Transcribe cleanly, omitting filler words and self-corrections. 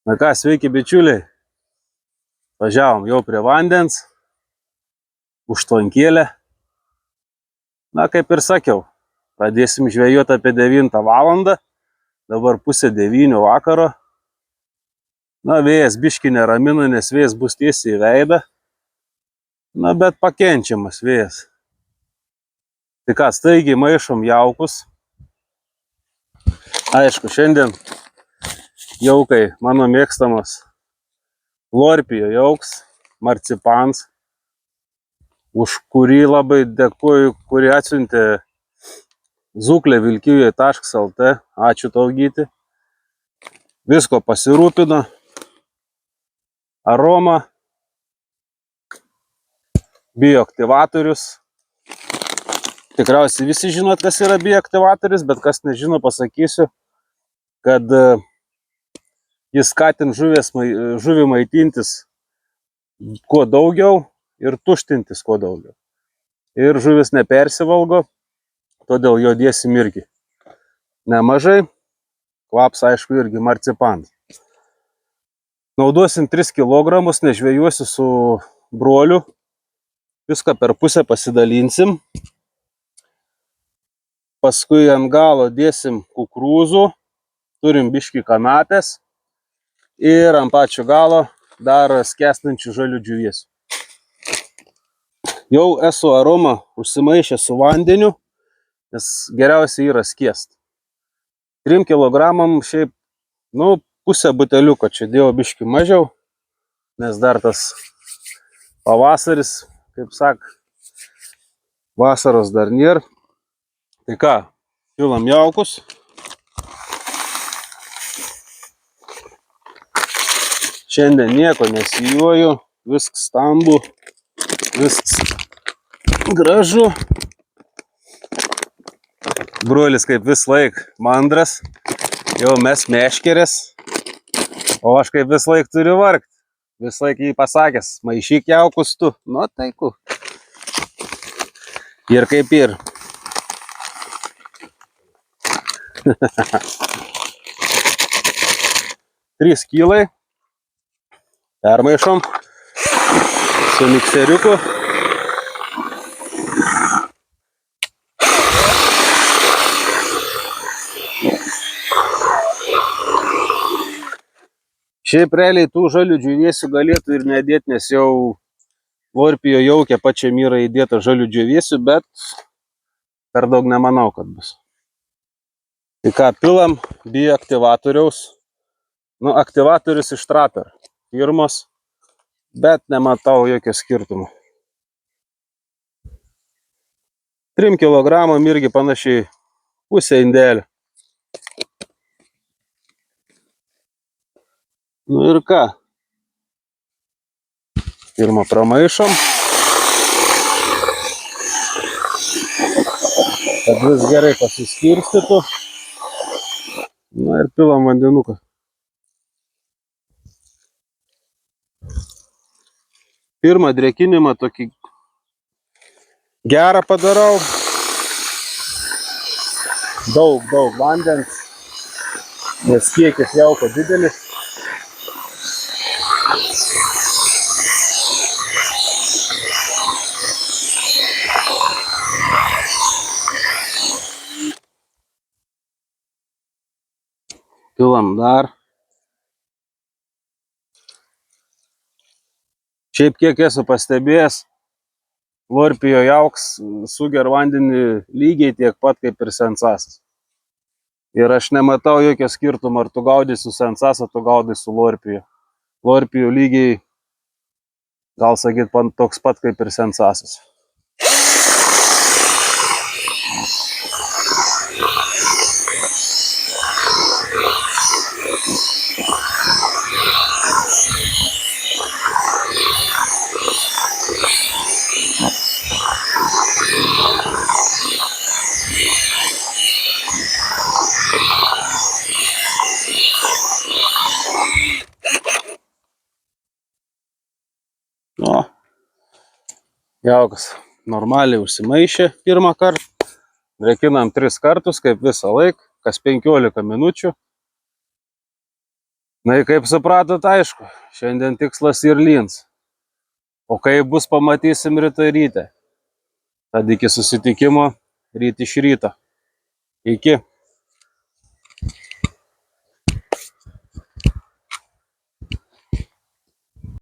Na ką, sveiki bičiuliai. Važiavom jau prie vandens, užtvankėlę. Na, kaip ir sakiau, pradėsim žvejoti apie 9 valandą. Dabar pusė 9 vakaro. Na, vėjas biškį neramina, nes vėjas bus tiesiai į veidą. Na, bet pakenčiamas vėjas. Tai ką, staigiai maišom jaukus. Aišku, šiandien jaukai mano mėgstamas lorpijo jauks, marcipans, už kurį labai dėkuoju, kurį atsiuntė zuklė.lt. Ačiū tau, Gyti. Visko pasirūpino. Aroma, bioaktyvatorius. Tikriausiai visi žinot, kas yra bioaktyvatorius, bet kas nežino, pasakysiu, kad jis skatins žuvį maitintis kuo daugiau ir tuštintis kuo daugiau. Ir žuvis nepersivalgo, todėl jo dėsim irgi nemažai. Kvaps, aišku, irgi marcipanas. Naudosim 3 kg, nežvėjuosiu su broliu. Viską per pusę pasidalinsim. Paskui ant galo dėsim kukurūzų. Turim biškį kanapės. Ir ant pačio galo dar skęstančių žalių džiūvėsių. Jau esu aromą užsimaišę su vandeniu, nes geriausia yra skėst. 3 kg šiaip, pusę buteliuko čia dėjau biškį mažiau, nes dar tas pavasaris, kaip sak, vasaros dar nėra. Tai ką, pilam jaukus. Šiandien nieko nesijuoju, viskas stambu, viskas gražu. Brolis kaip vis laik mandras, jau mes meškerės, o aš kaip vis laik turiu vargti. Vis laik jį pasakęs, maišyk jaukus tu, nu taiku. Ir kaip ir. 3 kilai. Permaišom su mikseriuku. Šiaip realiai tų žalių džiūvėsių galėtų ir nedėti, nes jau lorpijo jaukia pačiam yra įdėta žalių džiūvėsių, bet per daug nemanau, kad bus. Tai ką, pilam bioaktyvatoriaus. Aktyvatorius iš Trapper firmos, bet nematau jokio skirtumo. 3 kg irgi panašiai pusė indelio. Ir ką? Pirmą pramaišom. Kad vis gerai pasiskirstytų. Ir pilam vandenuką. Pirmą drėkinimą tokį gerą padarau. Daug vandens, nes kiekis jauko didelis. Pilam dar. Šiaip kiek esu pastebėjęs, lorpijo jauks sugeria vandenį lygiai tiek pat kaip ir sensasas. Ir aš nematau jokio skirtumo, ar tu gaudai su sensasa, tu gaudai su lorpijo. Lorpijo lygiai, gal sakyt, toks pat kaip ir sensasas. Jaukas normaliai užsimaišė pirmą kartą. Drėkinam 3 kartus, kaip visą laiką, kas 15 minučių. Na, kaip supratot, aišku, šiandien tikslas ir lins. O kai bus, pamatysim rytoj ryte. Tad iki susitikimo ryt iš ryto. Iki.